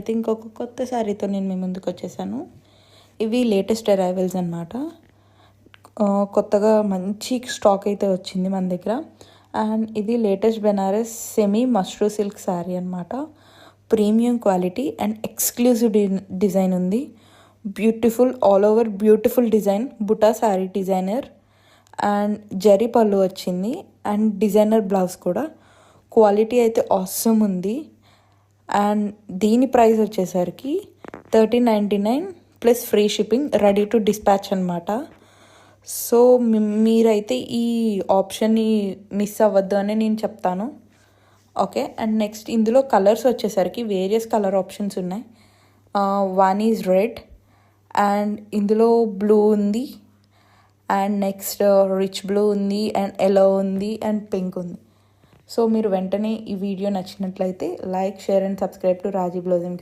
అయితే ఇంకొక కొత్త శారీతో నేను మీ ముందుకు వచ్చేసాను. ఇవి లేటెస్ట్ అరైవల్స్ అనమాట. కొత్తగా మంచి స్టాక్ అయితే వచ్చింది మన దగ్గర. అండ్ ఇది లేటెస్ట్ బెనారస్ సెమీ మష్రూ సిల్క్ శారీ అనమాట. Premium quality and exclusive design ఉంది. Beautiful all over beautiful design, బుటా శారీ డిజైనర్ అండ్ జరీ పళ్ళు వచ్చింది అండ్ డిజైనర్ బ్లౌజ్ కూడా. క్వాలిటీ అయితే ఆసమ్ ఉంది. అండ్ దీని ప్రైస్ వచ్చేసరికి 1399 plus free shipping, ready to dispatch అనమాట. సో మీరైతే ఈ ఆప్షన్ని మిస్ అవ్వద్దు అని నేను చెప్తాను. ఓకే. అండ్ నెక్స్ట్ ఇందులో కలర్స్ వచ్చేసరికి వేరియస్ కలర్ ఆప్షన్స్ ఉన్నాయి. వన్ ఈజ్ రెడ్ అండ్ ఇందులో బ్లూ ఉంది అండ్ నెక్స్ట్ రిచ్ బ్లూ ఉంది అండ్ ఎల్లో ఉంది అండ్ పింక్ ఉంది. సో మీరు వెంటనే ఈ వీడియో నచ్చినట్లయితే like, share and subscribe to Raji బ్లౌజింగ్.